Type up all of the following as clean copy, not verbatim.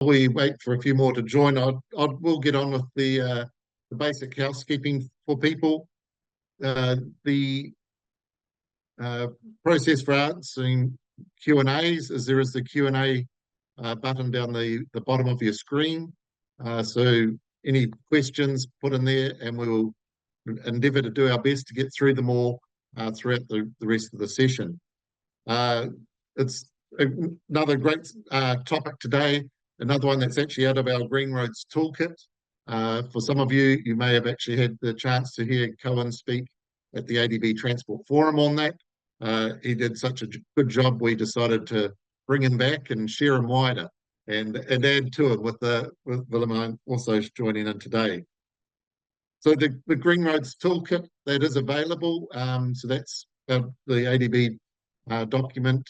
we wait for a few more to join, we'll get on with the basic housekeeping for people. The process for answering Q&As is there is the Q&A button down the bottom of your screen. So any questions, put in there, and we will endeavour to do our best to get through them all throughout the rest of the session. It's another great topic today, another one that's actually out of our Green Roads Toolkit. For some of you, you may have actually had the chance to hear Cohen speak at the ADB Transport Forum on that. He did such a good job, we decided to bring him back and share him wider and add to it with Willem also joining in today. So the Green Roads Toolkit that is available, so that's the ADB document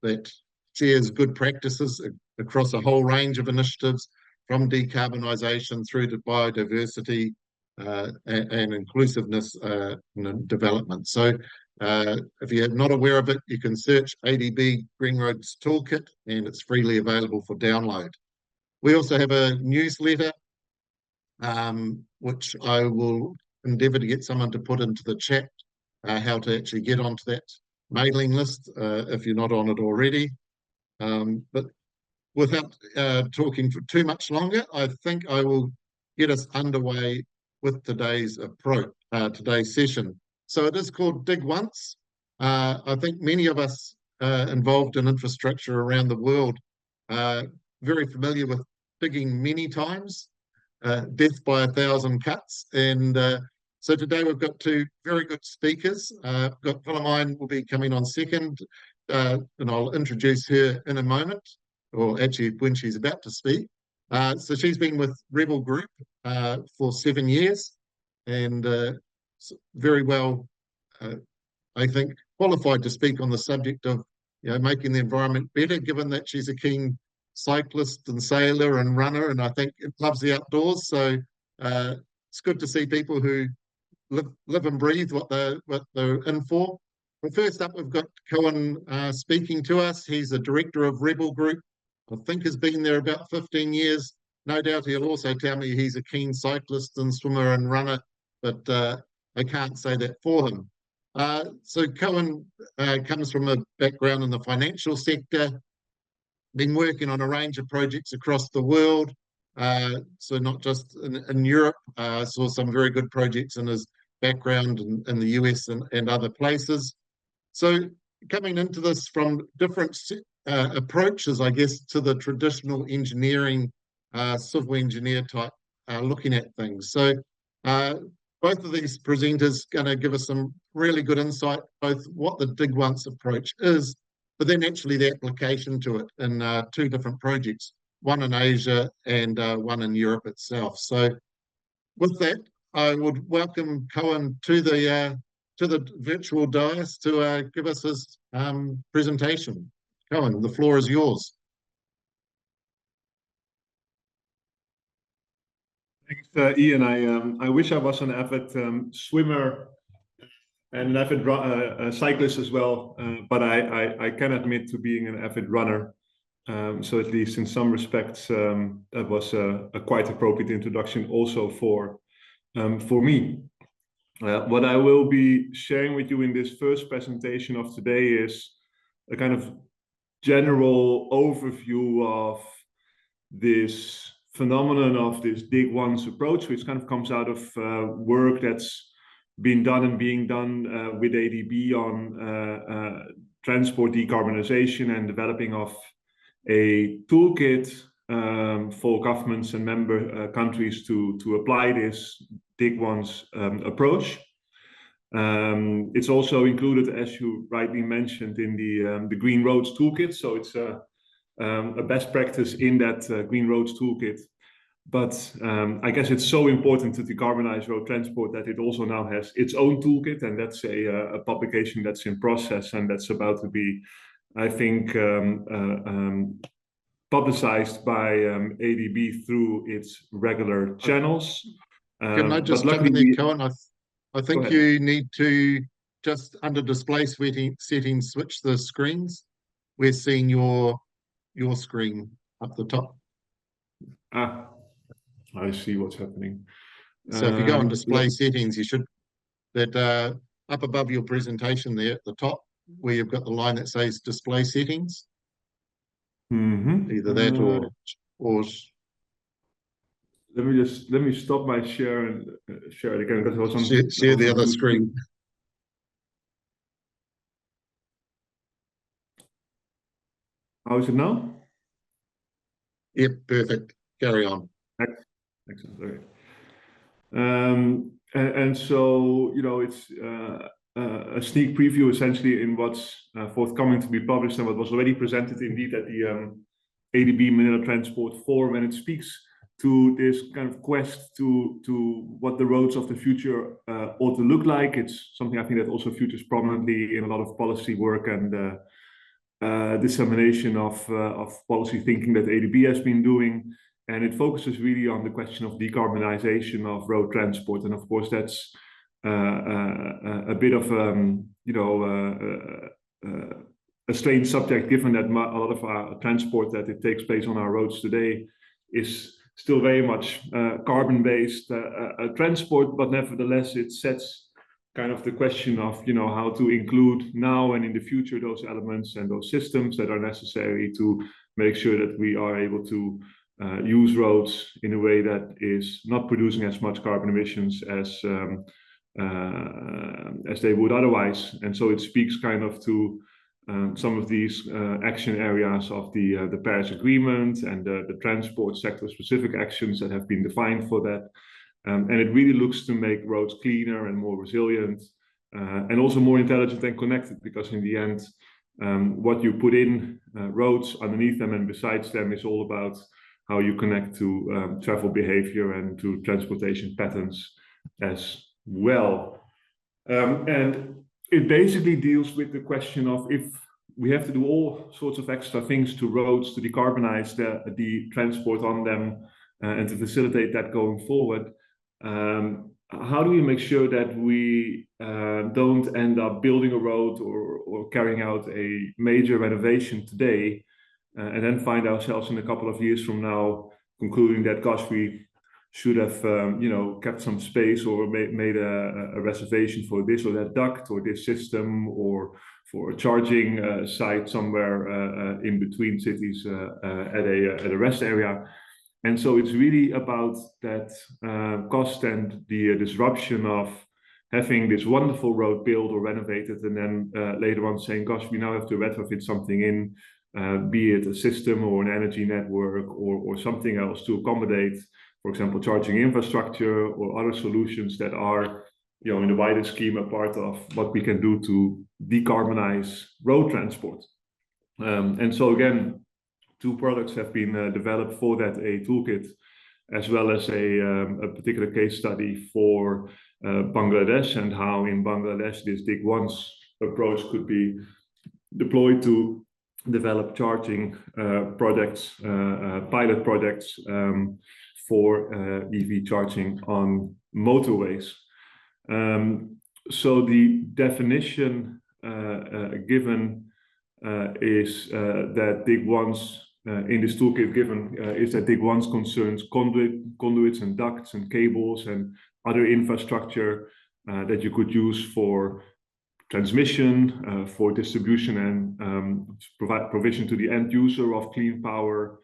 that shares good practices across a whole range of initiatives, from decarbonisation through to biodiversity and inclusiveness and development. So if you're not aware of it, you can search ADB Green Roads Toolkit, and it's freely available for download. We also have a newsletter, which I will endeavour to get someone to put into the chat, how to actually get onto that mailing list if you're not on it already. But without talking for too much longer, I think I will get us underway with today's session. So it is called Dig Once. I think many of us involved in infrastructure around the world are very familiar with digging many times, death by 1,000 cuts. And so today we've got two very good speakers. Willem will be coming on second, and I'll introduce her in a moment, or actually when she's about to speak. So she's been with Rebel Group for 7 years, and very well, I think, qualified to speak on the subject of making the environment better, given that she's a keen cyclist and sailor and runner, and I think it loves the outdoors. So it's good to see people who live and breathe what they're in for. But first up, we've got Cohen speaking to us. He's the director of Rebel Group. I think has been there about 15 years. No doubt he'll also tell me he's a keen cyclist and swimmer and runner, but I can't say that for him. So Cohen comes from a background in the financial sector, been working on a range of projects across the world, so not just in Europe. Saw some very good projects in his background in the US and other places. So coming into this from different approaches, I guess, to the traditional engineering, civil engineer type looking at things. So both of these presenters are going to give us some really good insight, both what the Dig Once approach is, but then actually the application to it in two different projects, one in Asia and one in Europe itself. So with that, I would welcome Cohen to the virtual dais to give us his presentation. Cohen, the floor is yours. Thanks, Ian. I wish I was an avid swimmer and an avid cyclist as well, but I can admit to being an avid runner. So at least in some respects, that was a quite appropriate introduction also for me. What I will be sharing with you in this first presentation of today is a kind of general overview of this phenomenon of this Dig Once approach, which kind of comes out of work that's been done and being done with ADB on transport decarbonization and developing of a toolkit for governments and member countries to apply this Dig Once approach. It's also included, as you rightly mentioned, in the Green Roads Toolkit. So it's a best practice in that Green Roads Toolkit. But I guess it's so important to decarbonize road transport that it also now has its own toolkit, and that's a publication that's in process and that's about to be, I think, publicized by ADB through its regular channels. Can I just jump in there, Cohen? I think you need to just under display settings switch the screens. We're seeing your screen up the top. Ah, I see what's happening. So if you go on display Yeah. settings, you should, that up above your presentation there at the top, where you've got the line that says display settings, either that or let me stop my share and share it again, because I share was the on other two screen. screens. How is it now? Yep, perfect. Carry on. Excellent. Okay. And so, you know, it's a sneak preview essentially in what's forthcoming to be published and what was already presented indeed at the ADB Mineral Transport Forum, and it speaks to this kind of quest to what the roads of the future ought to look like. It's something I think that also features prominently in a lot of policy work and dissemination of policy thinking that ADB has been doing. And it focuses really on the question of decarbonization of road transport. And of course, that's a bit of a strange subject, given that a lot of our transport that it takes place on our roads today is still very much carbon-based transport, but nevertheless it sets kind of the question of, you know, how to include now and in the future those elements and those systems that are necessary to make sure that we are able to use roads in a way that is not producing as much carbon emissions as they would otherwise. And so it speaks kind of to some of these action areas of the Paris Agreement and the transport sector specific actions that have been defined for that. And it really looks to make roads cleaner and more resilient and also more intelligent and connected, because in the end, what you put in roads underneath them and besides them is all about how you connect to travel behavior and to transportation patterns as well. And it basically deals with the question of, if we have to do all sorts of extra things to roads to decarbonize the transport on them and to facilitate that going forward, how do we make sure that we don't end up building a road or carrying out a major renovation today and then find ourselves in a couple of years from now concluding that, gosh, we should have kept some space or made a reservation for this or that duct or this system or for a charging site somewhere in between cities at a rest area. And so it's really about that cost and the disruption of having this wonderful road built or renovated, and then later on saying, gosh, we now have to retrofit something in, be it a system or an energy network or something else to accommodate, for example, charging infrastructure or other solutions that are, you know, in the wider scheme, a part of what we can do to decarbonize road transport. And so again, 2 products have been developed for that, a toolkit, as well as a particular case study for Bangladesh, and how in Bangladesh this dig once approach could be deployed to develop charging projects, pilot projects for EV charging on motorways. So the definition given is that dig once in this toolkit given is that dig once concerns conduits and ducts and cables and other infrastructure that you could use for transmission, for distribution and provide provision to the end user of clean power.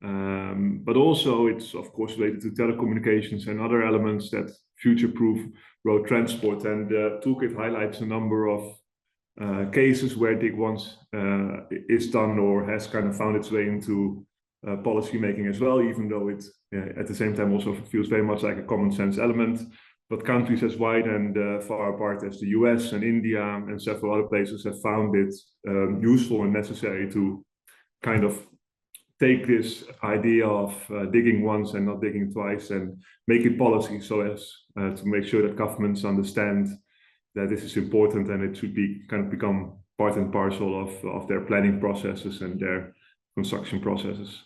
But also it's of course related to telecommunications and other elements that future-proof road transport. And the toolkit highlights a number of cases where dig once is done or has kind of found its way into policy making as well, even though it at the same time also feels very much like a common sense element. But countries as wide and far apart as the US and India and several other places have found it useful and necessary to kind of take this idea of digging once and not digging twice and make it policy, so as to make sure that governments understand that this is important and it should be kind of become part and parcel of their planning processes and their construction processes.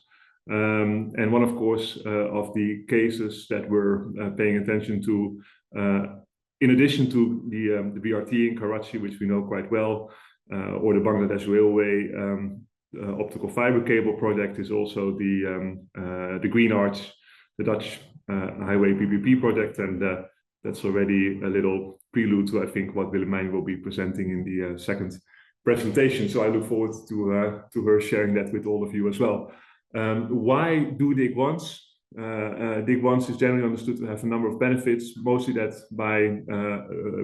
And one, of course, of the cases that we're paying attention to, in addition to the BRT in Karachi, which we know quite well, or the Bangladesh Railway, optical fiber cable project is also the Green Arch, the Dutch highway PPP project, and that's already a little prelude to, I think, what Willemijn will be presenting in the second presentation. So I look forward to her sharing that with all of you as well. Why do dig once? Dig once is generally understood to have a number of benefits, mostly that by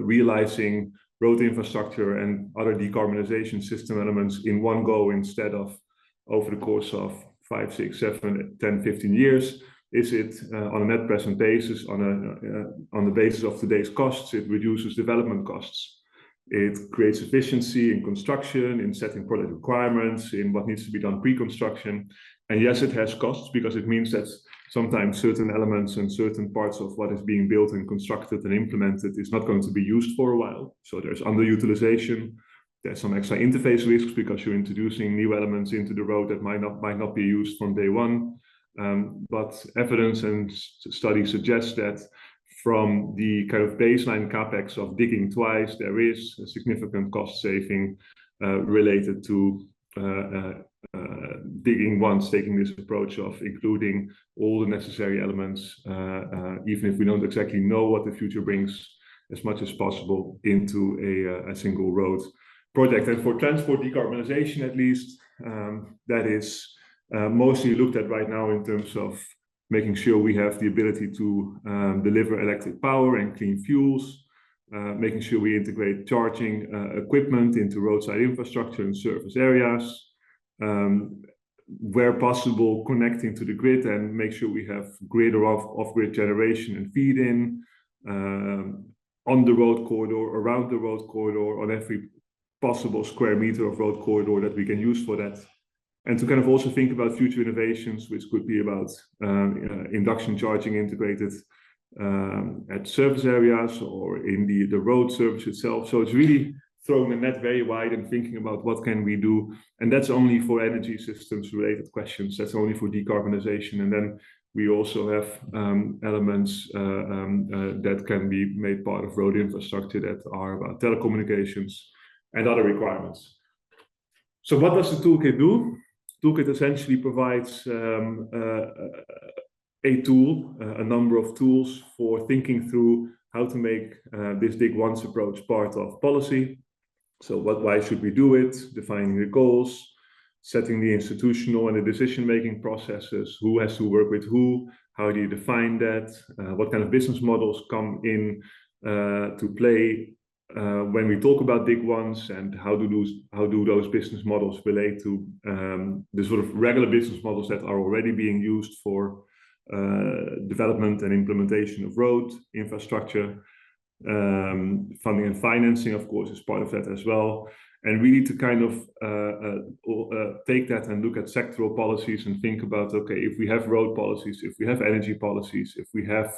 realizing road infrastructure and other decarbonization system elements in one go instead of over the course of 5, 6, 7, 10, 15 years. Is it on a net present basis, on the basis of today's costs? It reduces development costs. It creates efficiency in construction, in setting product requirements, in what needs to be done pre-construction. And yes, it has costs because it means that sometimes certain elements and certain parts of what is being built and constructed and implemented is not going to be used for a while. So there's underutilization. There's some extra interface risks because you're introducing new elements into the road that might not be used from day one. But evidence and studies suggest that from the kind of baseline capex of digging twice, there is a significant cost saving related to digging once, taking this approach of including all the necessary elements, even if we don't exactly know what the future brings, as much as possible into a single road project. And for transport decarbonization, at least, that is mostly looked at right now in terms of making sure we have the ability to deliver electric power and clean fuels, making sure we integrate charging equipment into roadside infrastructure and service areas, where possible, connecting to the grid and make sure we have grid or off-grid generation and feed-in on the road corridor, around the road corridor, on every possible square meter of road corridor that we can use for that. And to kind of also think about future innovations, which could be about induction charging integrated at service areas or in the road service itself. So it's really throwing the net very wide and thinking about what can we do. And that's only for energy systems related questions. That's only for decarbonization. And then we also have elements that can be made part of road infrastructure that are about telecommunications and other requirements. So what does the toolkit do? Toolkit essentially provides a tool, a number of tools for thinking through how to make this dig once approach part of policy. So why should we do it? Defining the goals, setting the institutional and the decision-making processes, who has to work with who, how do you define that, what kind of business models come in to play when we talk about dig once, and how do those business models relate to the sort of regular business models that are already being used for development and implementation of road infrastructure. Funding and financing, of course, is part of that as well. And really to kind of take that and look at sectoral policies and think about, okay, if we have road policies, if we have energy policies, if we have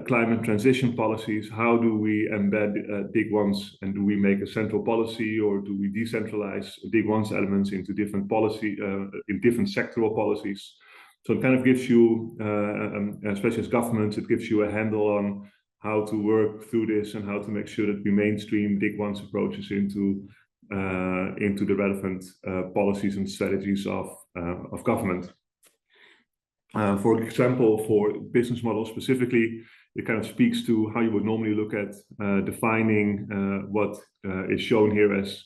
climate transition policies, how do we embed dig once, and do we make a central policy, or do we decentralize dig once elements into different policy, in different sectoral policies? So it kind of gives you, especially as governments, it gives you a handle on how to work through this and how to make sure that we mainstream dig once approaches into the relevant policies and strategies of government. For example, for business models specifically, it kind of speaks to how you would normally look at defining what is shown here as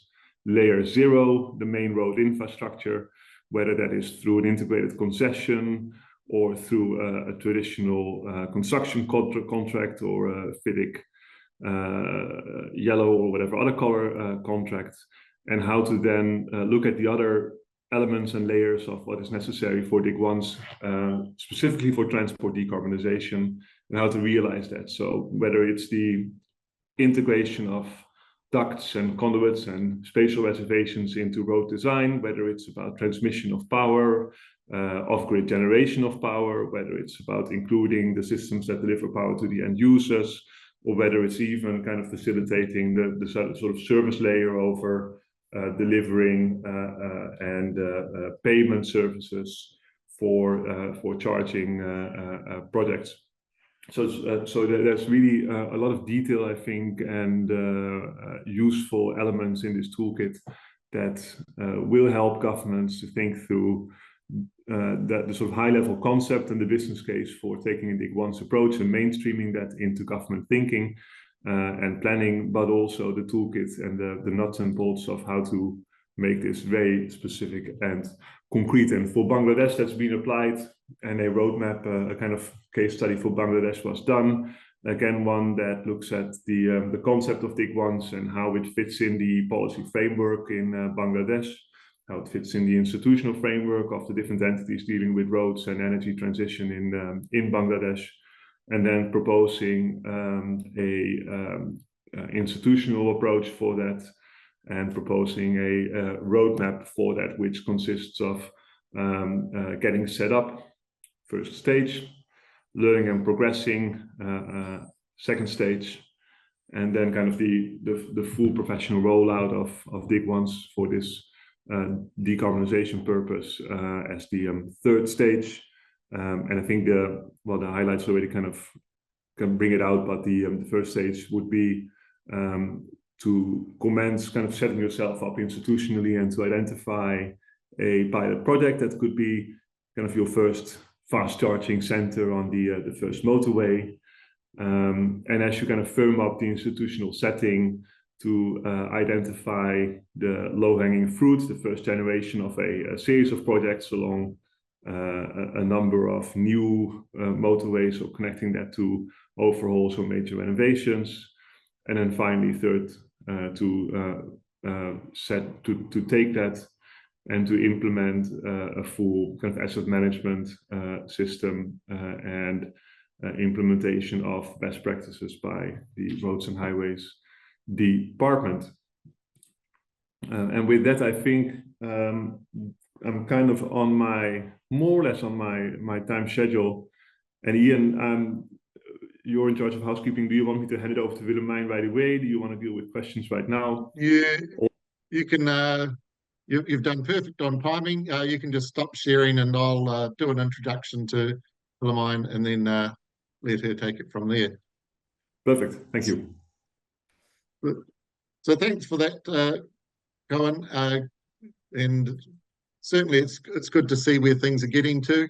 layer 0, the main road infrastructure, whether that is through an integrated concession or through a traditional construction contract or a FIDIC yellow or whatever other color contract, and how to then look at the other elements and layers of what is necessary for dig once, specifically for transport decarbonization, and how to realize that. So whether it's the integration of ducts and conduits and spatial reservations into road design, whether it's about transmission of power, off-grid generation of power, whether it's about including the systems that deliver power to the end users, or whether it's even kind of facilitating the sort of service layer over delivering and payment services for charging projects. So there's really a lot of detail, I think, and useful elements in this toolkit that will help governments to think through the sort of high-level concept and the business case for taking a DIG-1's approach and mainstreaming that into government thinking and planning, but also the toolkit and the nuts and bolts of how to make this very specific and concrete. And for Bangladesh, that's been applied, and a roadmap, a kind of case study for Bangladesh was done. Again, one that looks at the concept of DIG-1s and how it fits in the policy framework in Bangladesh, how it fits in the institutional framework of the different entities dealing with roads and energy transition in Bangladesh, and then proposing a institutional approach for that, and proposing a roadmap for that, which consists of getting set up, first stage, learning and progressing, second stage, and then kind of the full professional rollout of DIG-1s for this decarbonization purpose as the third stage. And I think the highlights already kind of can bring it out, but the first stage would be to commence kind of setting yourself up institutionally and to identify a pilot project that could be kind of your first fast charging center on the first motorway. And as you kind of firm up the institutional setting, to identify the low-hanging fruit, the first generation of a series of projects along a number of new motorways, or connecting that to overhauls or major renovations. And then finally, third, to take that and to implement a full kind of asset management system and implementation of best practices by the Roads and Highways Department. And with that, I think I'm kind of on more or less on my time schedule. And Ian, you're in charge of housekeeping. Do you want me to hand it over to Willemijn right away? Do you want to deal with questions right now? You can. You've done perfect on timing. You can just stop sharing, and I'll do an introduction to Willemijn, and then let her take it from there. Perfect. Thank you. So thanks for that, Cohen. And certainly it's good to see where things are getting to,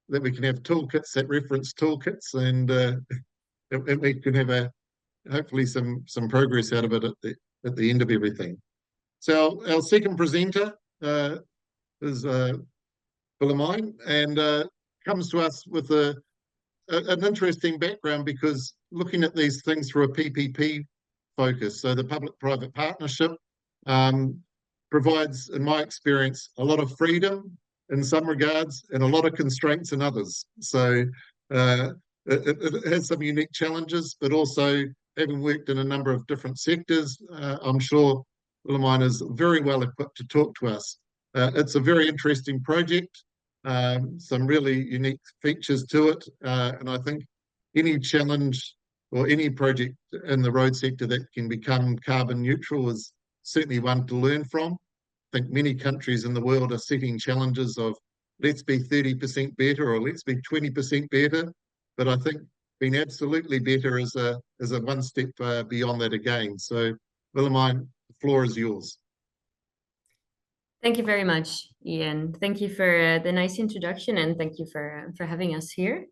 that we can have toolkits that reference toolkits, and we can have hopefully some progress out of it at the end of everything. So our second presenter is Willemijn, and comes to us with an interesting background, because looking at these things through a PPP focus, so the public-private partnership, provides, in my experience, a lot of freedom in some regards and a lot of constraints in others. So it has some unique challenges, but also, having worked in a number of different sectors, I'm sure Willemijn is very well equipped to talk to us. It's a very interesting project, some really unique features to it, and I think any challenge or any project in the road sector that can become carbon neutral is certainly one to learn from. I think many countries in the world are setting challenges of, let's be 30% better, or let's be 20% better. But I think being absolutely better is a one step beyond that again. So Willemijn, the floor is yours. Thank you very much, Ian. Thank you for the nice introduction, and thank you for having us here.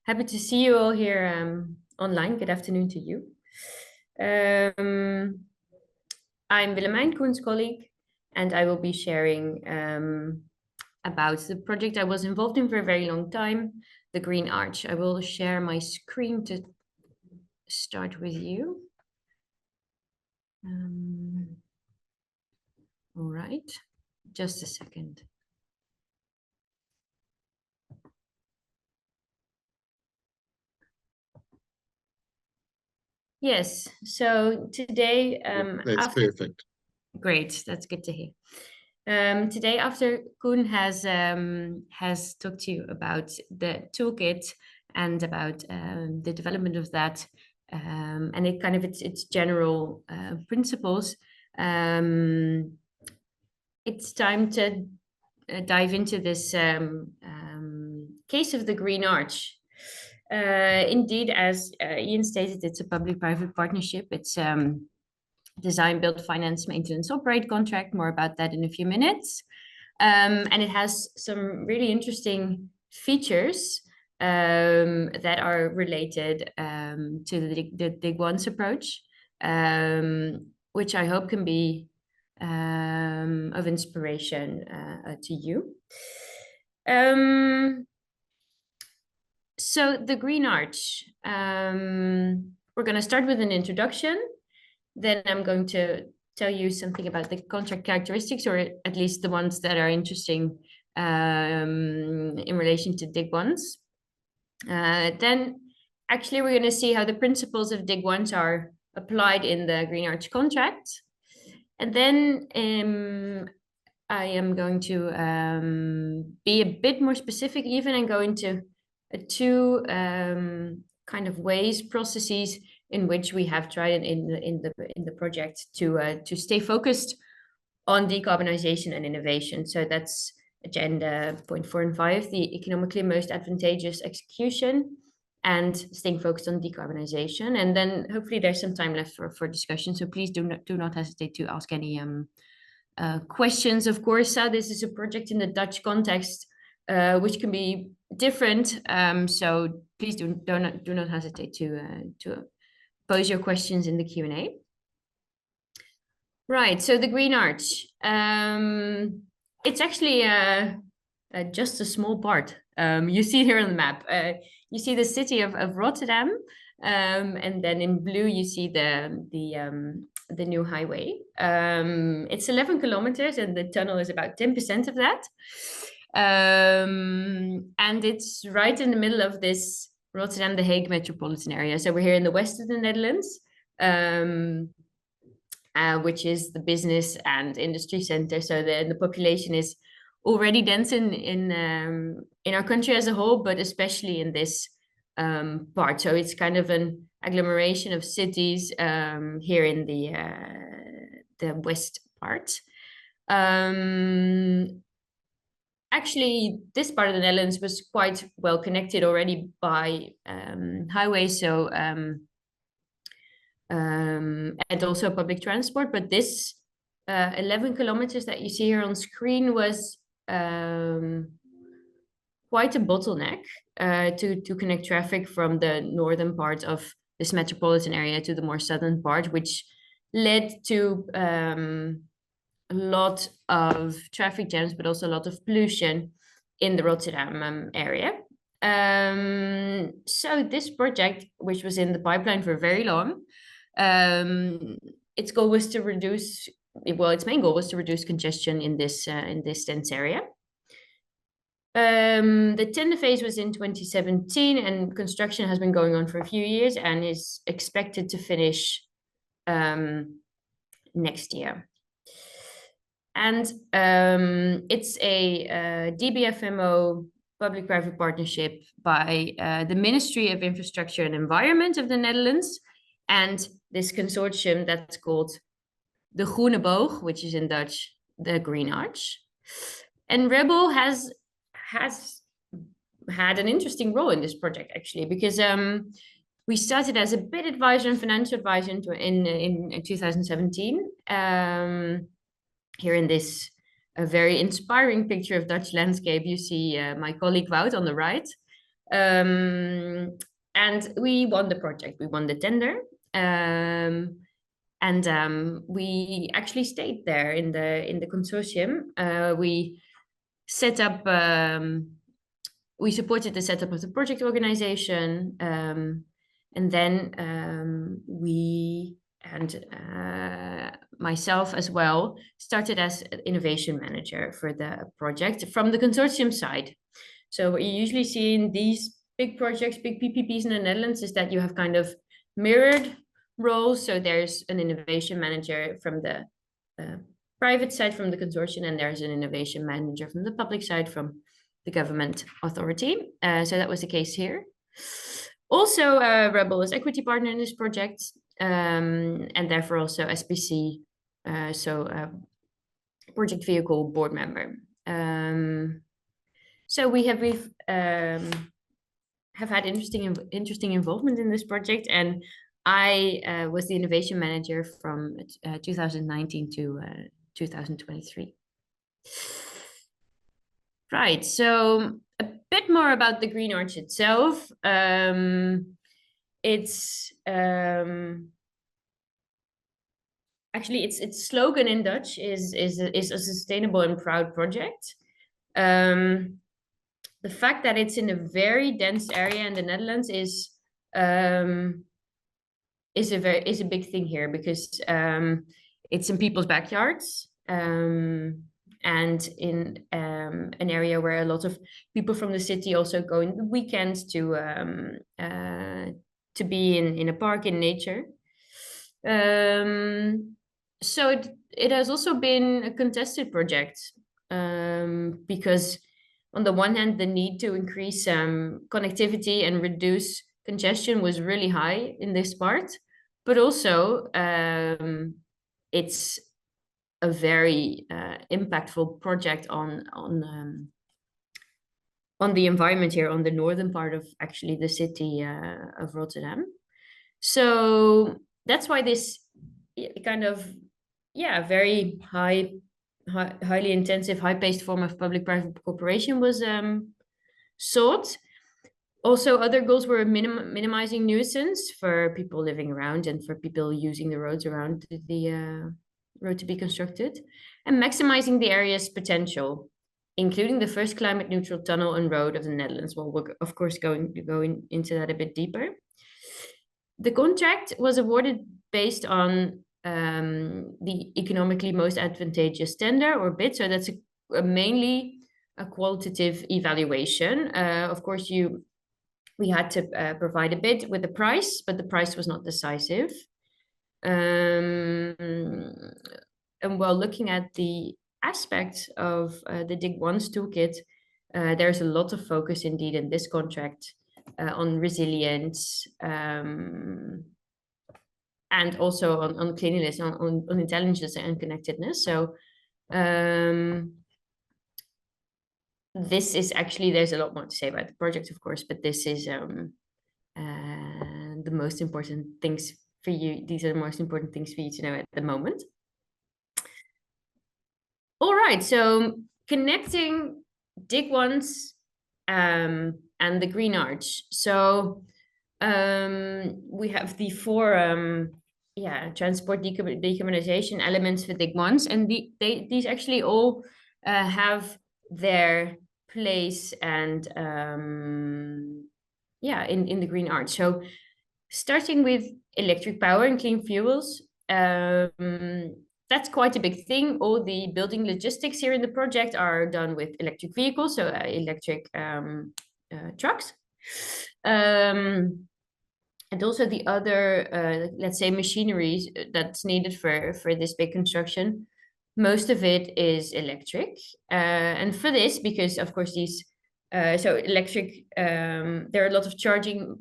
Happy to see you all here online. Good afternoon to you. I'm Willemijn, Koen's colleague, and I will be sharing about the project I was involved in for a very long time, the Green Arch. I will share my screen to start with you. All right, just a second. Yes, so today... That's perfect. Great, that's good to hear. Today, after Koen has talked to you about the toolkit and about the development of that, and it kind of its general principles, it's time to dive into this case of the Green Arch. Indeed, as Ian stated, it's a public-private partnership. It's design, build, finance, maintenance, operate contract. More about that in a few minutes. And it has some really interesting features that are related to the Dig Once approach, which I hope can be of inspiration to you. So the Green Arch, we're going to start with an introduction. Then I'm going to tell you something about the contract characteristics, or at least the ones that are interesting in relation to Dig Once. Then actually we're going to see how the principles of Dig Once are applied in the Green Arch contract. And then I am going to be a bit more specific even and go into two kind of ways, processes in which we have tried in the project to stay focused on decarbonization and innovation. So that's agenda point 4 and 5, the economically most advantageous execution, and staying focused on decarbonization. And then hopefully there's some time left for discussion. So please do not hesitate to ask any questions. Of course, this is a project in the Dutch context, which can be different. So please do not hesitate to pose your questions in the Q&A. Right, so the Green Arch. It's actually just a small part. You see it here on the map. You see the city of Rotterdam, and then in blue you see the new highway. It's 11 kilometers, and the tunnel is about 10% of that. And it's right in the middle of this Rotterdam-The Hague metropolitan area. So we're here in the west of the Netherlands, which is the business and industry center. So the population is already dense in our country as a whole, but especially in this part. So it's kind of an agglomeration of cities here in the west part. Actually, this part of the Netherlands was quite well connected already by highways, so and also public transport. But this 11 kilometers that you see here on screen was quite a bottleneck to connect traffic from the northern part of this metropolitan area to the more southern part, which led to a lot of traffic jams, but also a lot of pollution in the Rotterdam area. So this project, which was in the pipeline for very long, its goal was to reduce, well, its main goal was to reduce congestion in this dense area. The tender phase was in 2017, and construction has been going on for a few years and is expected to finish next year. And it's a DBFMO public-private partnership by the Ministry of Infrastructure and Environment of the Netherlands, and this consortium that's called the Groene Boog, which is in Dutch, the Green Arch. And Rebel has had an interesting role in this project, actually, because we started as a bid advisor and financial advisor in 2017. Here in this very inspiring picture of Dutch landscape, you see my colleague Wout on the right. And we won the project, we won the tender. And we actually stayed there in the consortium. We set up, we supported the setup of the project organization. And then we and myself as well started as innovation manager for the project from the consortium side. So what you usually see in these big projects, big PPPs in the Netherlands, is that you have kind of mirrored roles. So there's an innovation manager from the private side from the consortium, and there's an innovation manager from the public side from the government authority. So that was the case here. Also, Rebel is equity partner in this project, and therefore also SPC, project vehicle board member. So we've had interesting involvement in this project, and I was the innovation manager from 2019 to 2023. Right, so a bit more about the Green Arch itself. It's actually its slogan in Dutch is a sustainable and proud project. The fact that it's in a very dense area in the Netherlands is a big thing here, because it's in people's backyards, and in an area where a lot of people from the city also go in the weekends to be in a park in nature. So it has also been a contested project, because on the one hand, the need to increase connectivity and reduce congestion was really high in this part, but also it's a very impactful project on the environment here, on the northern part of actually the city of Rotterdam. So that's why this kind of very highly intensive, high-paced form of public-private cooperation was sought. Also, other goals were minimizing nuisance for people living around and for people using the roads around the road to be constructed, and maximizing the area's potential, including the first climate-neutral tunnel and road of the Netherlands. Well, we're of course going to go into that a bit deeper. The contract was awarded based on the economically most advantageous tender, or bid. So that's mainly a qualitative evaluation. Of course, we had to provide a bid with a price, but the price was not decisive. And while looking at the aspects of the DIG Once toolkit, there's a lot of focus indeed in this contract on resilience, and also on cleanliness, on intelligence and connectedness. So this is actually, there's a lot more to say about the project, of course, but this is the most important things for you. These are the most important things for you to know at the moment. All right, so connecting DIG Once and the Green Arch. So we have the four transport decarbonization elements for DIG Once, and these actually all have their place and in the Green Arch. So starting with electric power and clean fuels, that's quite a big thing. All the building logistics here in the project are done with electric vehicles, so electric trucks. And also the other, let's say, machinery that's needed for this big construction, most of it is electric. And for this, because of course these, so electric, there are a lot of charging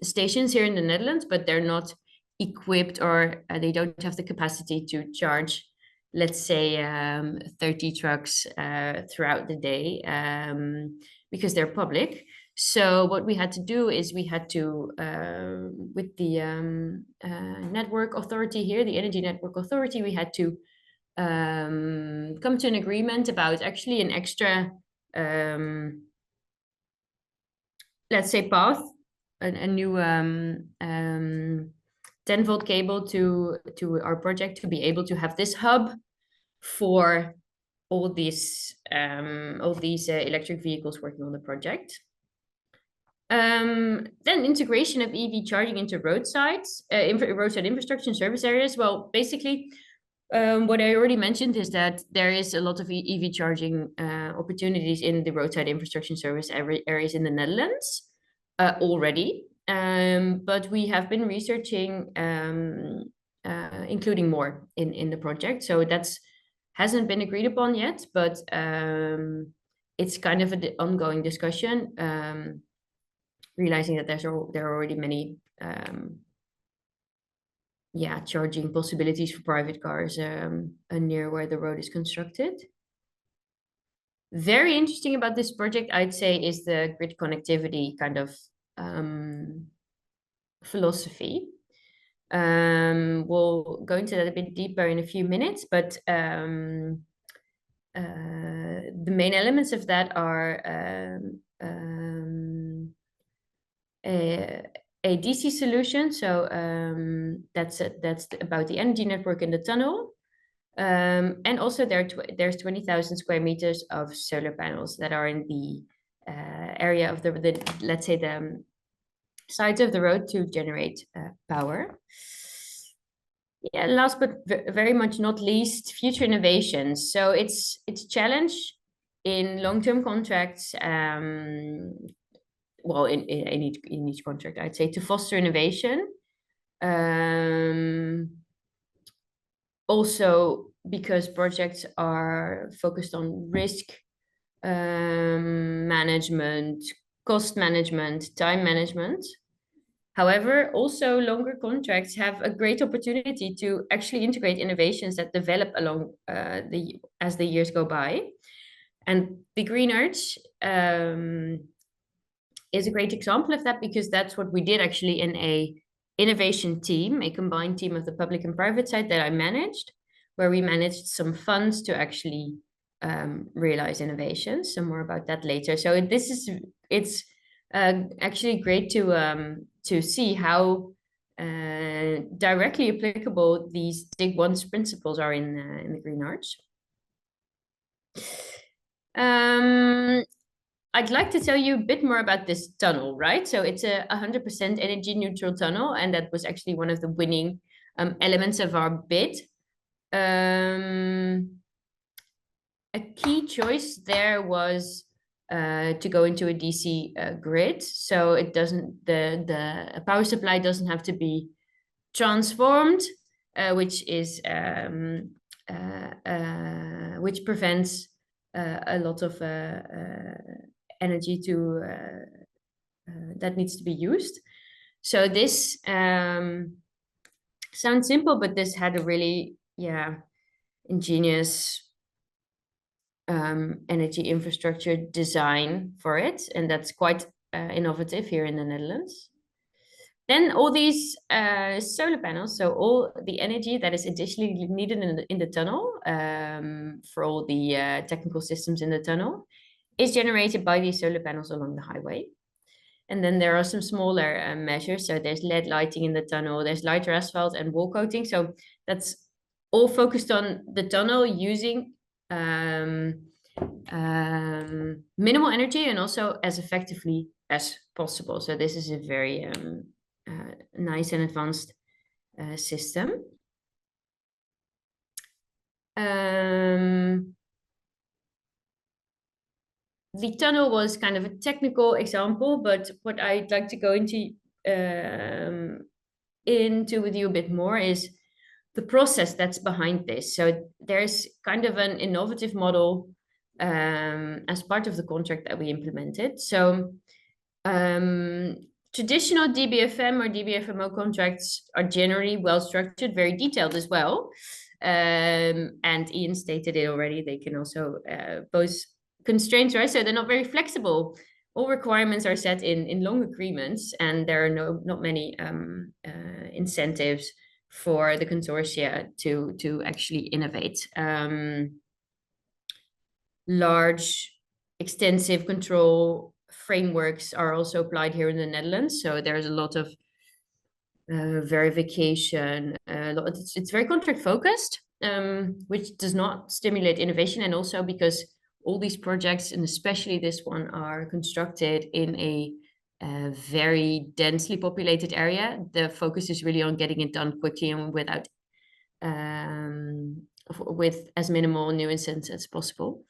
stations here in the Netherlands, but they're not equipped, or they don't have the capacity to charge, let's say, 30 trucks throughout the day, because they're public. So what we had to do is we had to, with the network authority here, the Energy Network Authority, we had to come to an agreement about actually an extra, let's say, path, a new 10-volt cable to our project, to be able to have this hub for all these electric vehicles working on the project. Then integration of EV charging into roadside infrastructure and service areas. Well, basically, what I already mentioned is that there is a lot of EV charging opportunities in the roadside infrastructure and service areas in the Netherlands already. But we have been researching including more in the project. So that's hasn't been agreed upon yet, but it's kind of an ongoing discussion, realizing that there are already many charging possibilities for private cars near where the road is constructed. Very interesting about this project, I'd say, is the grid connectivity kind of philosophy. We'll go into that a bit deeper in a few minutes, but the main elements of that are a DC solution. So that's about the energy network in the tunnel. And also there's 20,000 square meters of solar panels that are in the area of the let's say the sides of the road to generate power. Yeah, last but very much not least, future innovations. So it's challenge in long-term contracts. Well, in each contract, I'd say, to foster innovation. Also, because projects are focused on risk management, cost management, time management. However, also longer contracts have a great opportunity to actually integrate innovations that develop along as the years go by. And the Green Arch is a great example of that, because that's what we did actually in a innovation team, a combined team of the public and private side that I managed, where we managed some funds to actually realize innovations. So more about that later. So it's actually great to see how directly applicable these DIG once principles are in the Green Arch. I'd like to tell you a bit more about this tunnel, right? So it's a 100% energy neutral tunnel, and that was actually one of the winning elements of our bid. A key choice there was to go into a DC grid, so it doesn't the power supply doesn't have to be transformed, which prevents a lot of energy that needs to be used. So this sounds simple, but this had a really ingenious energy infrastructure design for it, and that's quite innovative here in the Netherlands. Then all these solar panels, so all the energy that is additionally needed in the tunnel for all the technical systems in the tunnel, is generated by these solar panels along the highway. And then there are some smaller measures. So there's LED lighting in the tunnel, there's lighter asphalt and wall coating. So that's all focused on the tunnel using minimal energy and also as effectively as possible. So this is a very nice and advanced system. The tunnel was kind of a technical example, but what I'd like to go into with you a bit more is the process that's behind this. So there's kind of an innovative model as part of the contract that we implemented. So traditional DBFM or DBFMO contracts are generally well structured, very detailed as well. And Ian stated it already, they can also pose constraints, right? So they're not very flexible. All requirements are set in long agreements, and there are not many incentives for the consortia to actually innovate. Large, extensive control frameworks are also applied here in the Netherlands. So there's a lot of verification. It's very contract focused, which does not stimulate innovation. And also because all these projects, and especially this one, are constructed in a very densely populated area, the focus is really on getting it done quickly and without with as minimal nuisance as possible.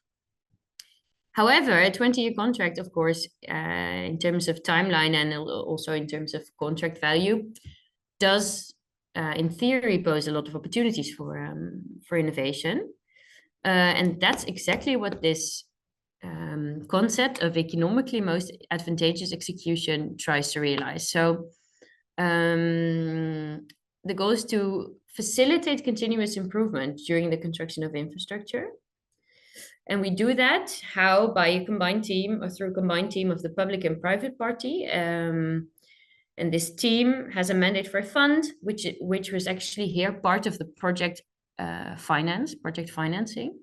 However, a 20-year contract, of course, in terms of timeline and also in terms of contract value, does, in theory, pose a lot of opportunities for innovation. And that's exactly what this concept of economically most advantageous execution tries to realize. So the goal is to facilitate continuous improvement during the construction of infrastructure. And we do that how? By a combined team, or through a combined team of the public and private party. And this team has a mandate for a fund, which was actually here part of the project project financing.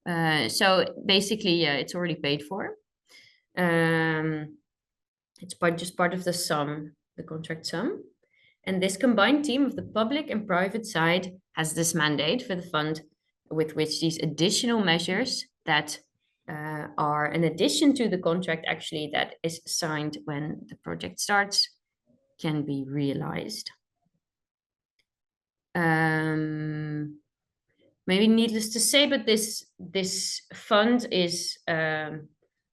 So basically, it's already paid for. It's just part of the sum, the contract sum. And this combined team of the public and private side has this mandate for the fund, with which these additional measures that are an addition to the contract actually that is signed when the project starts can be realized. Maybe needless to say, but this fund is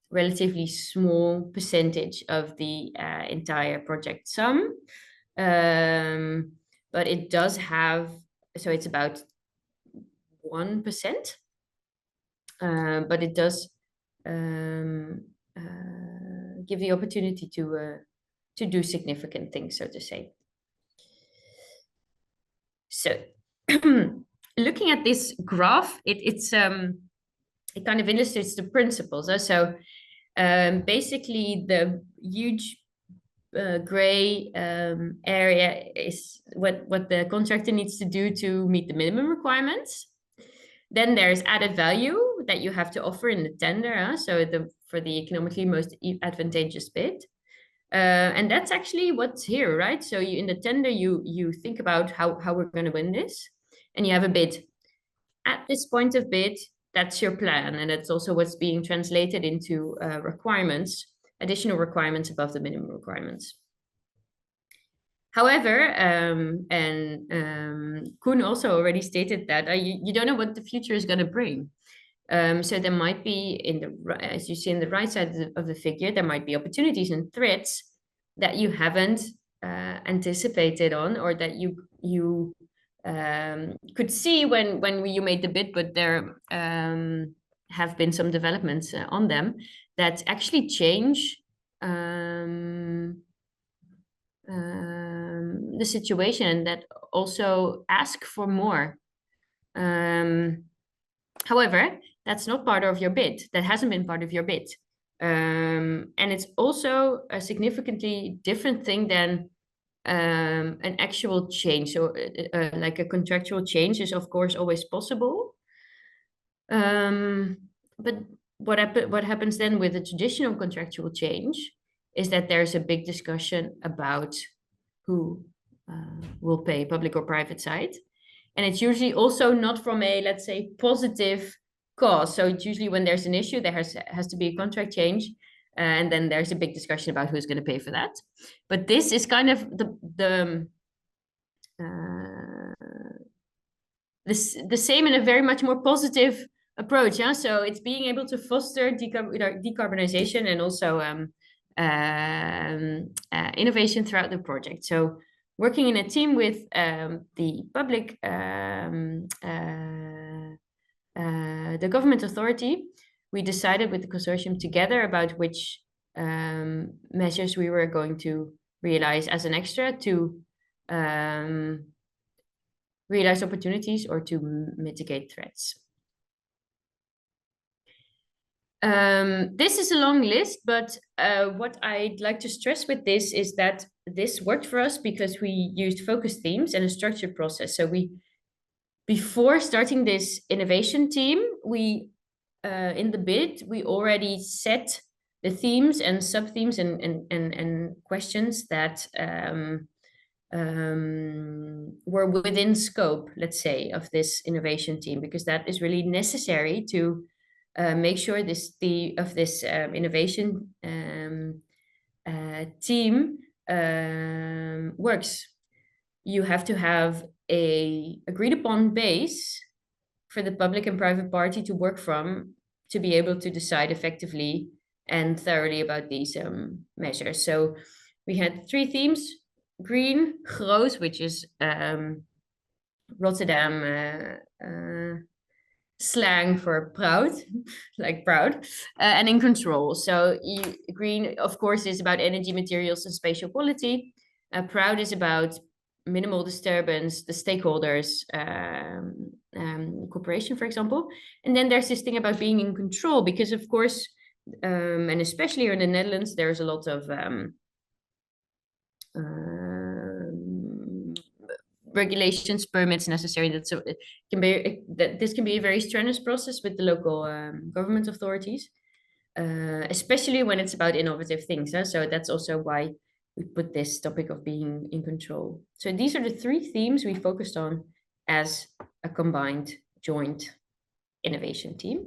relatively small percentage of the entire project sum. But it does have, so it's about 1%, but it does give the opportunity to do significant things, so to say. So looking at this graph, it kind of illustrates the principles. So basically the huge gray area is what the contractor needs to do to meet the minimum requirements. Then there's added value that you have to offer in the tender, so for the economically most advantageous bid. And that's actually what's here, right? So in the tender, you think about how we're going to win this, and you have a bid. At this point of bid, that's your plan, and that's also what's being translated into requirements, additional requirements above the minimum requirements. However, Koen also already stated that you don't know what the future is going to bring. So there might be, as you see in the right side of the figure, there might be opportunities and threats that you haven't anticipated on, or that you could see when you made the bid, but there have been some developments on them that actually change the situation, and that also ask for more. However, that's not part of your bid. That hasn't been part of your bid. And it's also a significantly different thing than an actual change. So like a contractual change is of course always possible. But what happens then with a traditional contractual change is that there's a big discussion about who will pay, public or private side. And it's usually also not from a, let's say, positive cause. So it's usually when there's an issue, there has to be a contract change. And then there's a big discussion about who's going to pay for that. But this is kind of the same in a very much more positive approach. Yeah? So it's being able to foster decarbonization and also innovation throughout the project. So working in a team with the public, the government authority, we decided with the consortium together about which measures we were going to realize as an extra to realize opportunities or to mitigate threats. This is a long list, but what I'd like to stress with this is that this worked for us because we used focus themes and a structured process. So before starting this innovation team, in the bid, we already set the themes and sub-themes and questions that were within scope, let's say, of this innovation team, because that is really necessary to make sure this innovation team works. You have to have a agreed upon base for the public and private party to work from, to be able to decide effectively and thoroughly about these measures. So we had 3 themes: green, groot, which is Rotterdam slang for proud, like proud, and in control. So green, of course, is about energy, materials, and spatial quality. Proud is about minimal disturbance, the stakeholders, cooperation, for example. And then there's this thing about being in control, because of course, and especially here in the Netherlands, there's a lot of regulations, permits necessary. That so it can be that this can be a very strenuous process with the local government authorities, especially when it's about innovative things. So that's also why we put this topic of being in control. So these are the three themes we focused on as a combined joint innovation team.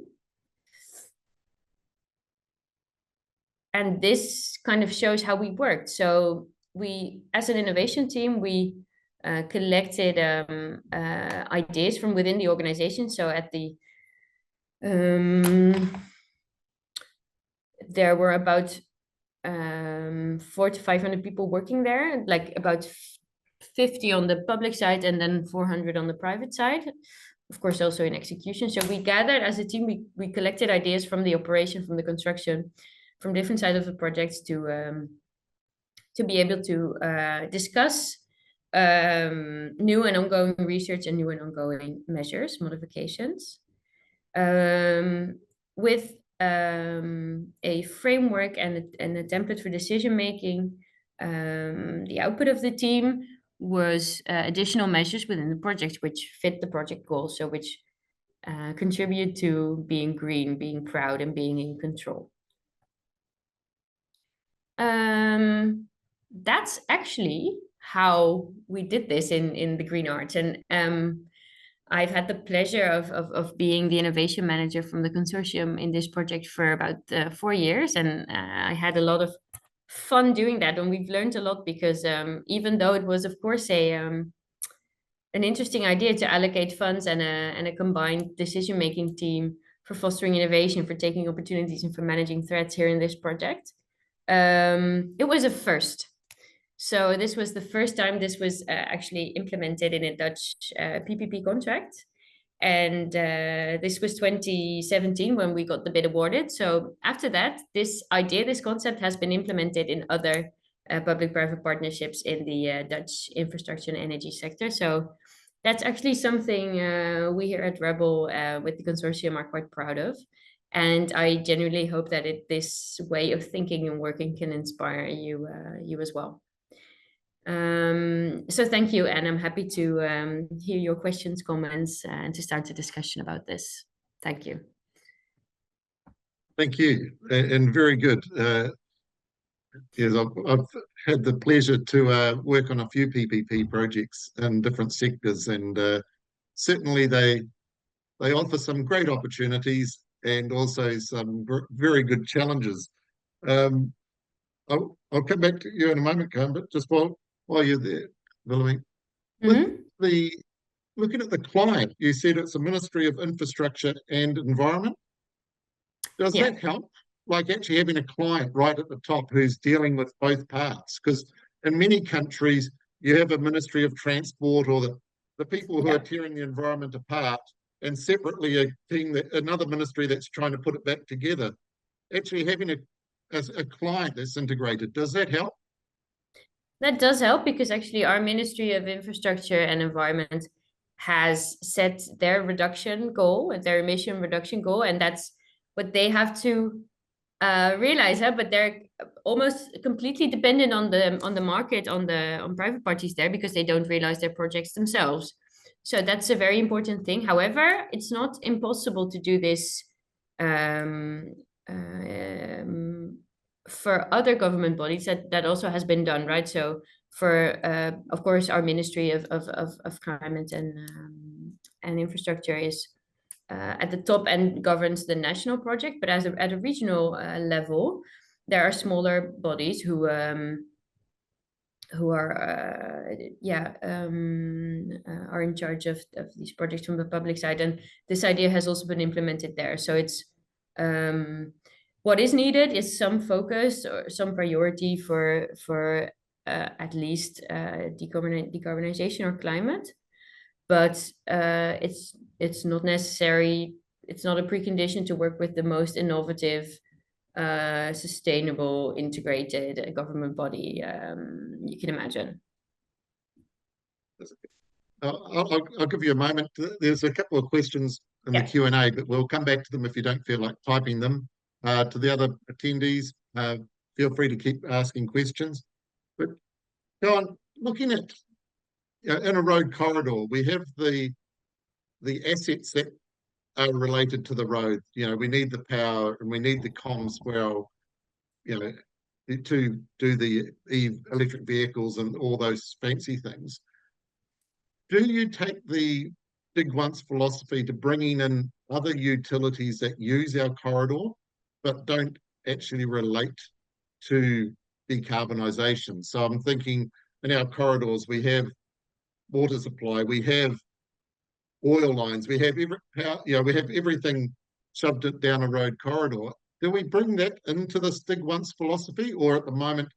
And this kind of shows how we worked. So we, as an innovation team, we collected ideas from within the organization. So at the there were about 400 to 500 people working there, like about 50 on the public side and then 400 on the private side, of course also in execution. So we gathered as a team, we collected ideas from the operation, from the construction, from different sides of the projects to be able to discuss new and ongoing research and new and ongoing measures, modifications, with a framework and a template for decision making. The output of the team was additional measures within the project which fit the project goals, so which contribute to being green, being proud, and being in control. That's actually how we did this in the Green Arts. And I've had the pleasure of being the innovation manager from the consortium in this project for about 4 years. And I had a lot of fun doing that. And we've learned a lot because even though it was, of course, an interesting idea to allocate funds and a combined decision-making team for fostering innovation, for taking opportunities, and for managing threats here in this project, it was a first. So this was the first time this was actually implemented in a Dutch PPP contract. And this was 2017 when we got the bid awarded. So after that, this idea, this concept has been implemented in other public-private partnerships in the Dutch infrastructure and energy sector. So that's actually something we here at Rebel with the consortium are quite proud of. And I genuinely hope that this way of thinking and working can inspire you as well. So thank you, and I'm happy to hear your questions, comments, and to start a discussion about this. Thank you. Thank you, and very good. Yes, I've had the pleasure to work on a few PPP projects in different sectors, and certainly they offer some great opportunities and also some very good challenges. I'll come back to you in a moment, Karen, but just while you're there, Willemie, with looking at the client, you said it's a Ministry of Infrastructure and Environment. Does that help? Like actually having a client right at the top who's dealing with both parts? Because in many countries, you have a Ministry of Transport or the people who are tearing the environment apart, and separately another ministry that's trying to put it back together. Actually having a client that's integrated, does that help? That does help, because actually our Ministry of Infrastructure and Environment has set their reduction goal, their emission reduction goal, and that's what they have to realize. But they're almost completely dependent on the market, on private parties there, because they don't realize their projects themselves. So that's a very important thing. However, it's not impossible to do this for other government bodies. That also has been done, right? So for of course our Ministry of Climate and Infrastructure is at the top and governs the national project, but at a regional level, there are smaller bodies who are in charge of these projects from the public side, and this idea has also been implemented there. So it's what is needed is some focus or some priority for at least decarbonization or climate, but it's not necessary. It's not a precondition to work with the most innovative, sustainable, integrated government body you can imagine. I'll give you a moment. There's a couple of questions in the Q&A, but we'll come back to them if you don't feel like typing them. To the other attendees, feel free to keep asking questions. But go on, looking at in a road corridor, we have the assets that are related to the road. We need the power and we need the comms well, to do the electric vehicles and all those fancy things. Do you take the dig once philosophy to bringing in other utilities that use our corridor but don't actually relate to decarbonisation? So I'm thinking in our corridors, we have water supply, we have oil lines, we have we have everything shoved it down a road corridor. Do we bring that into this dig once philosophy, or at the moment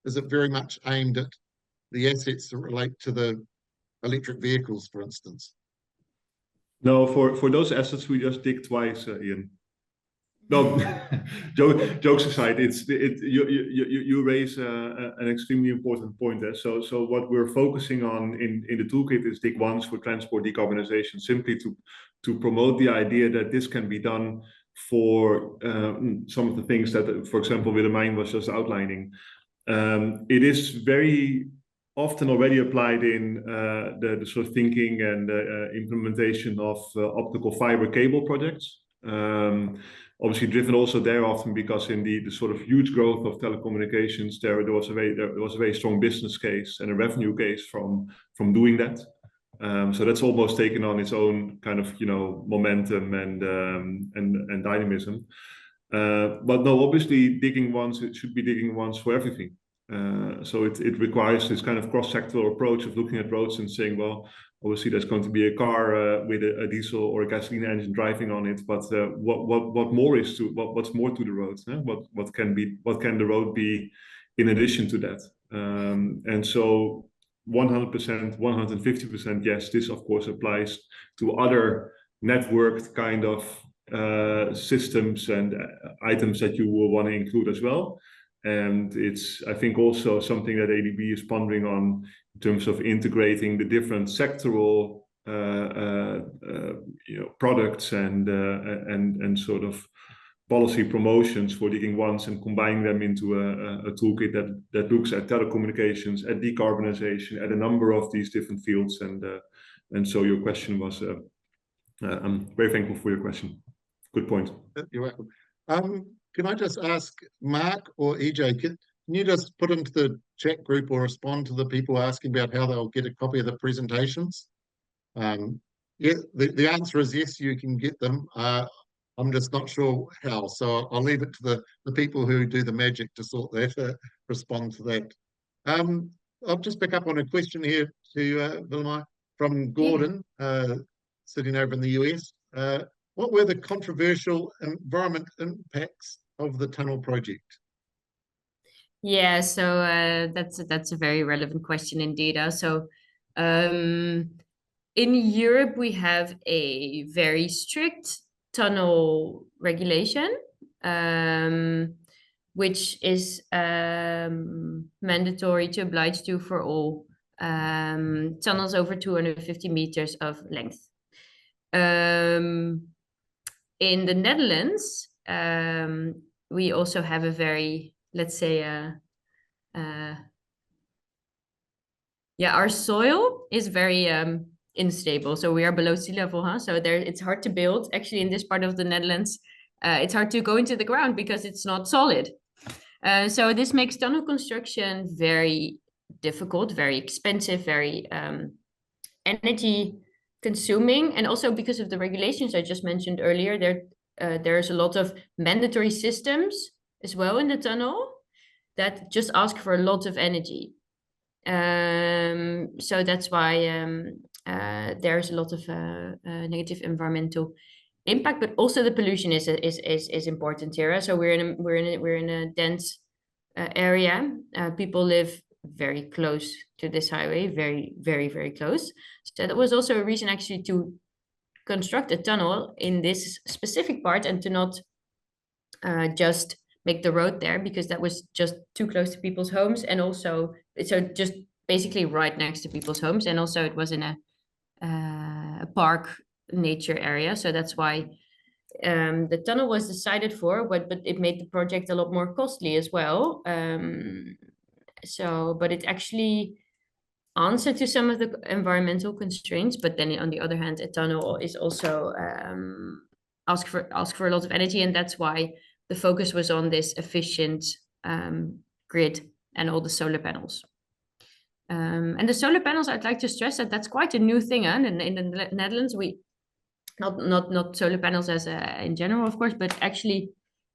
is it very much aimed at the assets that relate to the electric vehicles, for instance? No, for those assets we just dig twice, Ian. No, jokes aside, you raise an extremely important point there. So what we're focusing on in the toolkit is dig once for transport decarbonization, simply to promote the idea that this can be done for some of the things that, for example, Willemijn was just outlining. It is very often already applied in the sort of thinking and implementation of optical fiber cable projects. Obviously driven also there often because in the sort of huge growth of telecommunications, there was a very strong business case and a revenue case from doing that. So that's almost taken on its own kind of momentum and dynamism. But no, obviously digging once, it should be digging once for everything. So it requires this kind of cross-sectoral approach of looking at roads and saying, well, obviously there's going to be a car with a diesel or a gasoline engine driving on it, but what's more to the road? What can the road be in addition to that? And so 100%, 150%, yes, this of course applies to other networked kind of systems and items that you will want to include as well. And it's, I think, also something that ADB is pondering on in terms of integrating the different sectoral products and sort of policy promotions for digging once and combining them into a toolkit that looks at telecommunications, at decarbonization, at a number of these different fields. And so your question was, I'm very thankful for your question. Good point. You're welcome. Can I just ask Mark or EJ, can you just put into the chat group or respond to the people asking about how they'll get a copy of the presentations? Yeah, the answer is yes, you can get them. I'm just not sure how, so I'll leave it to the people who do the magic to sort that, respond to that. I'll just pick up on a question here to Willemijn from Gordon, sitting over in the US. What were the controversial environment impacts of the tunnel project? Yeah, so that's a very relevant question indeed. So in Europe, we have a very strict tunnel regulation, which is mandatory to oblige to for all tunnels over 250 meters of length. In the Netherlands, we also have a very, let's say, our soil is very unstable. So we are below sea level, huh? So there, it's hard to build. Actually, in this part of the Netherlands, it's hard to go into the ground because it's not solid. So this makes tunnel construction very difficult, very expensive, very energy consuming, and also because of the regulations I just mentioned earlier, there's a lot of mandatory systems as well in the tunnel that just ask for a lot of energy. So that's why there's a lot of negative environmental impact, but also the pollution is important here. So we're in a dense area. People live very close to this highway, very, very, very close. So that was also a reason actually to construct a tunnel in this specific part and to not just make the road there, because that was just too close to people's homes, and also so just basically right next to people's homes, and also it was in a park nature area. So that's why the tunnel was decided for, but it made the project a lot more costly as well. So, but it actually answer to some of the environmental constraints, but then on the other hand, a tunnel is also ask for a lot of energy, and that's why the focus was on this efficient grid and all the solar panels. And the solar panels, I'd like to stress that that's quite a new thing, huh? In the Netherlands, we not solar panels as in general, of course, but actually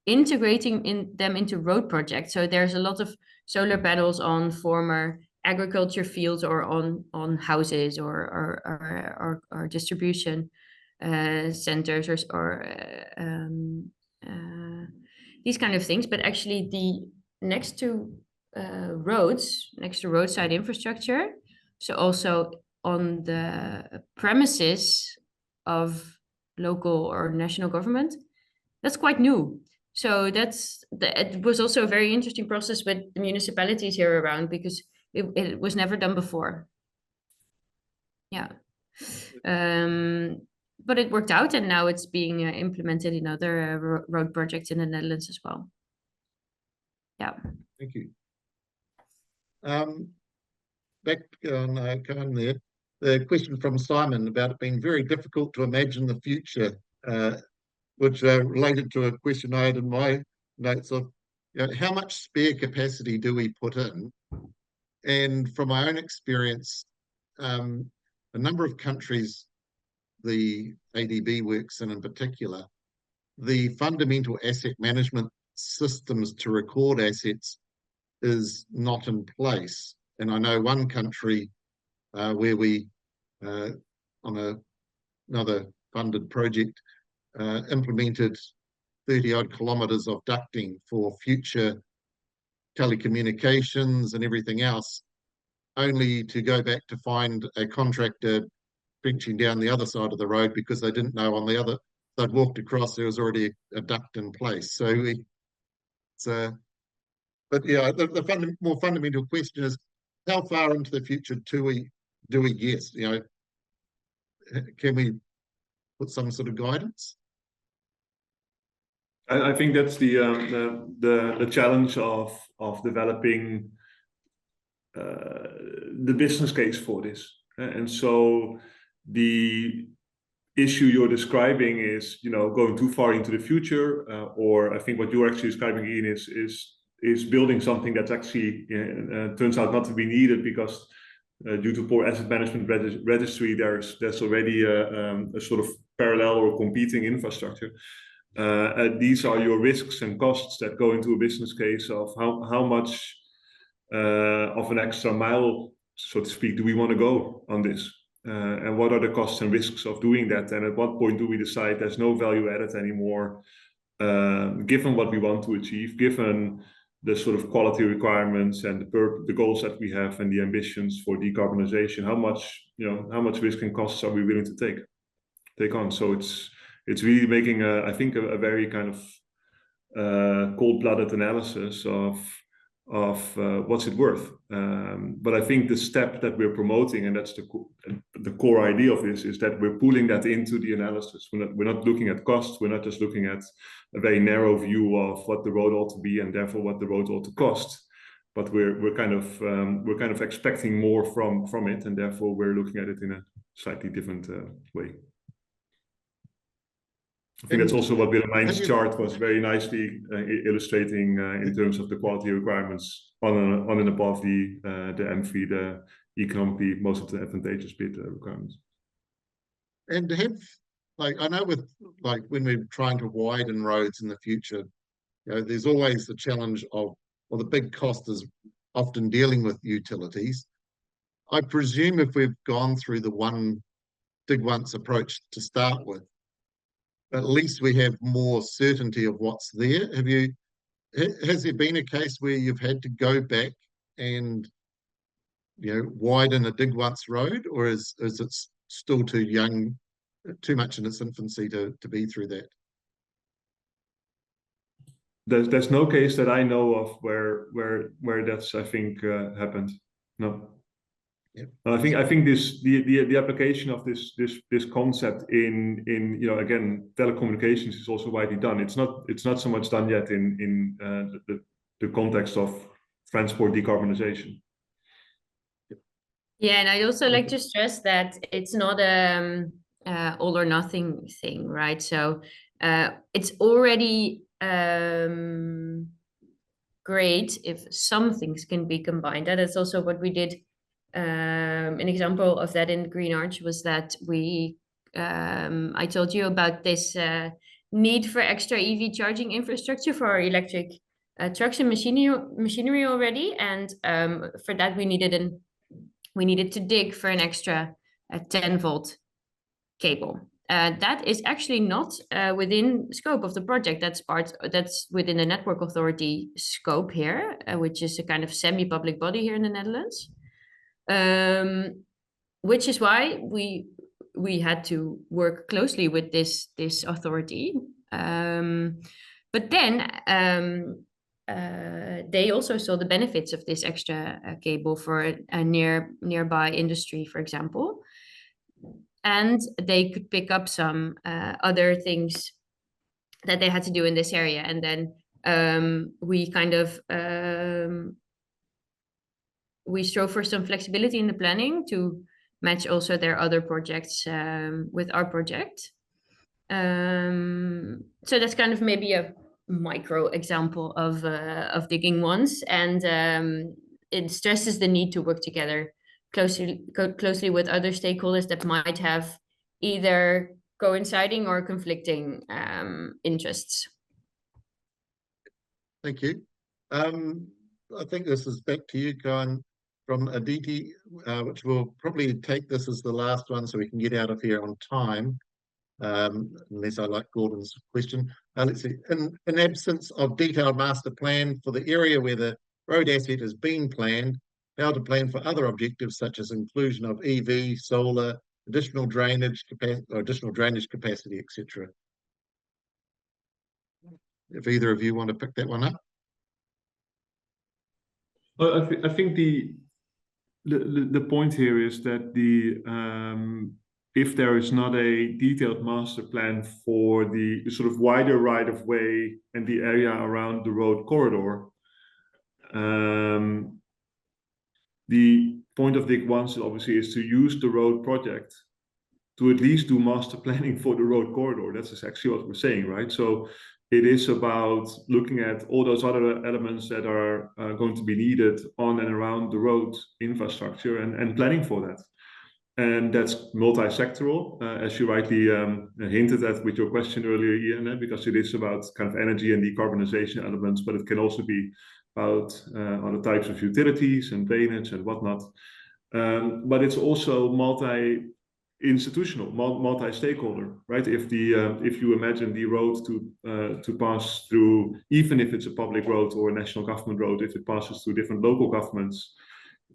integrating them into road projects. So there's a lot of solar panels on former agriculture fields or on houses or distribution centers or these kind of things. But actually, next to roadside infrastructure, so also on the premises of local or national government, that's quite new. So it was also a very interesting process with the municipalities here around, because it was never done before. Yeah. But it worked out, and now it's being implemented in other road projects in the Netherlands as well. Yeah. Thank you. Back on Karen there, the question from Simon about it being very difficult to imagine the future, which related to a question I had in my notes of, how much spare capacity do we put in? And from my own experience, a number of countries, the ADB works in particular, the fundamental asset management systems to record assets is not in place. And I know one country where we, on another funded project, implemented 30-odd kilometres of ducting for future telecommunications and everything else, only to go back to find a contractor trenching down the other side of the road because they didn't know on the other, they'd walked across, there was already a duct in place. So but yeah, the more fundamental question is, how far into the future do we guess? Can we put some sort of guidance? I think that's the challenge of developing the business case for this. And so the issue you're describing is, going too far into the future, or I think what you're actually describing, Ian, is building something that's actually turns out not to be needed because due to poor asset management registry, there's already a sort of parallel or competing infrastructure. These are your risks and costs that go into a business case of how much of an extra mile, so to speak, do we want to go on this? And what are the costs and risks of doing that? And at what point do we decide there's no value added anymore, given what we want to achieve, given the sort of quality requirements and the goals that we have and the ambitions for decarbonization? How much risk and costs are we willing to take on? So it's really making I think a very kind of cold-blooded analysis of what's it worth. But I think the step that we're promoting, and that's the core idea of this, is that we're pulling that into the analysis. We're not looking at costs. We're not just looking at a very narrow view of what the road ought to be and therefore what the road ought to cost. But we're kind of expecting more from it, and therefore we're looking at it in a slightly different way. I think that's also what Willemijn's chart was very nicely illustrating in terms of the quality requirements on and above the M3, the economically most advantageous bid requirements. And I know with when we're trying to widen roads in the future, there's always the challenge of, the big cost is often dealing with utilities. I presume if we've gone through the one dig once approach to start with, at least we have more certainty of what's there. Has there been a case where you've had to go back and widen a dig once road, or is it still too young, too much in its infancy to be through that? There's no case that I know of where that's I think happened. No. Yeah. I think the application of this concept in again, telecommunications is also widely done. It's not so much done yet in the context of transport decarbonization. Yeah, and I'd also like to stress that it's not all or nothing thing, right? So it's already great if some things can be combined. That is also what we did. An example of that in Green Arch was that I told you about this need for extra EV charging infrastructure for our electric trucks and machinery already, and for that we needed to dig for an extra 10-volt cable. That is actually not within scope of the project. That's within the Network Authority scope here, which is a kind of semi-public body here in the Netherlands. Which is why we had to work closely with this authority. But then they also saw the benefits of this extra cable for a nearby industry, for example. And they could pick up some other things that they had to do in this area. And then we kind of we strove for some flexibility in the planning to match also their other projects with our project. So that's kind of maybe a micro example of digging once, and it stresses the need to work together closely with other stakeholders that might have either coinciding or conflicting interests. Thank you. I think this is back to you, Guy, from Aditi, which will probably take this as the last one so we can get out of here on time, unless I like Gordon's question. Let's see. In absence of detailed master plan for the area where the road asset has been planned, how to plan for other objectives such as inclusion of EV, solar, additional drainage capacity, etc. If either of you want to pick that one up. Well, I think the point here is that if there is not a detailed master plan for the sort of wider right of way and the area around the road corridor, the point of DIG once obviously is to use the road project to at least do master planning for the road corridor. That's actually what we're saying, right? So it is about looking at all those other elements that are going to be needed on and around the road infrastructure and planning for that. And that's multi-sectoral, as you rightly hinted at with your question earlier, Ian, because it is about kind of energy and decarbonization elements, but it can also be about other types of utilities and drainage and whatnot. But it's also multi-institutional, multi-stakeholder, right? If you imagine the road to pass through, even if it's a public road or a national government road, if it passes through different local governments,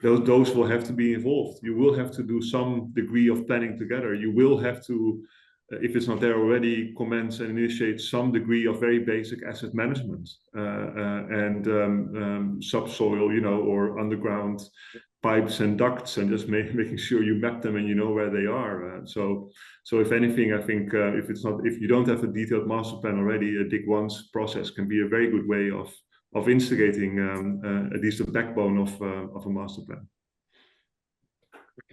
those will have to be involved. You will have to do some degree of planning together. You will have to, if it's not there already, commence and initiate some degree of very basic asset management and subsoil, or underground pipes and ducts, and just making sure you map them and you know where they are. So if anything, I think if you don't have a detailed master plan already, a dig once process can be a very good way of instigating at least the backbone of a master plan.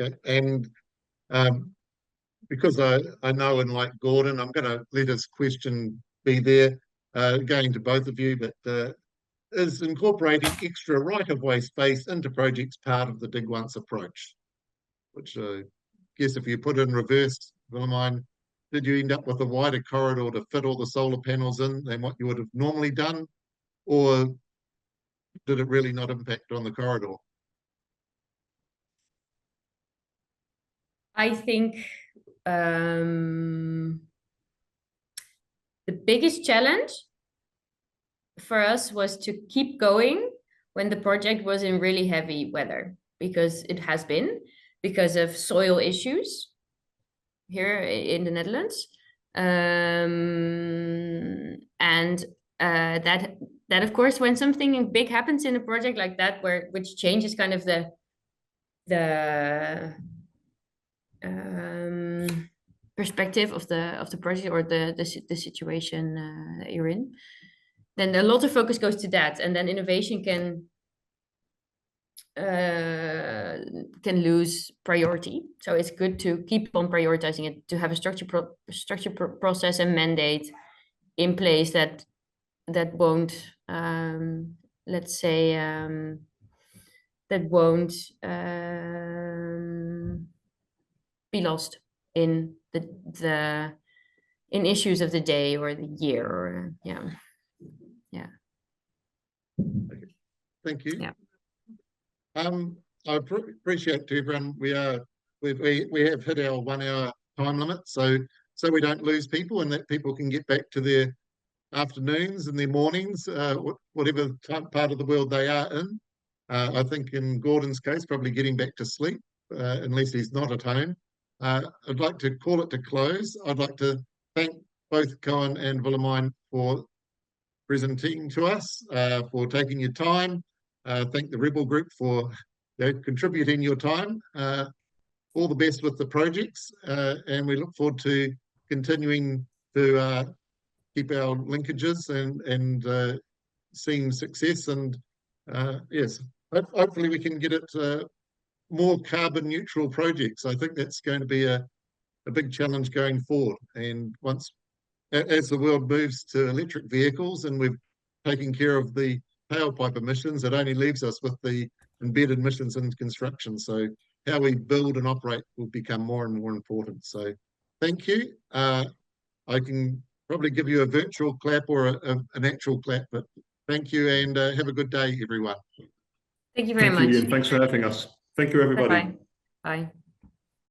Okay, and because I know and like Gordon, I'm going to let his question be there, going to both of you, but is incorporating extra right-of-way space into projects part of the dig once approach? Which I guess if you put in reverse, Willemijn, did you end up with a wider corridor to fit all the solar panels in than what you would have normally done? Or did it really not impact on the corridor? I think the biggest challenge for us was to keep going when the project was in really heavy weather, because it has been, because of soil issues here in the Netherlands. And that of course, when something big happens in a project like that, which changes kind of the perspective of the project or the situation that you're in, then a lot of focus goes to that, and then innovation can can lose priority. So it's good to keep on prioritizing it, to have a structure process and mandate in place that won't, let's say, that won't be lost in the in issues of the day or the year, or yeah. Thank you. Yeah. I appreciate to everyone. We have hit our 1 hour time limit, so we don't lose people, and that people can get back to their afternoons and their mornings, whatever part of the world they are in. I think in Gordon's case, probably getting back to sleep, unless he's not at home. I'd like to call it to close. I'd like to thank both Cohen and Willemijn for presenting to us, for taking your time. Thank the Rebel Group for contributing your time. All the best with the projects, and we look forward to continuing to keep our linkages and seeing success. And yes, hopefully we can get it more carbon neutral projects. I think that's going to be a big challenge going forward. And as the world moves to electric vehicles and we've taken care of the tailpipe emissions, it only leaves us with the embedded emissions in construction. So how we build and operate will become more and more important. So thank you. I can probably give you a virtual clap or an actual clap, but thank you, and have a good day, everyone. Thank you very much. Thank you, Ian. Thanks for having us. Thank you, everybody. Bye-bye. Bye.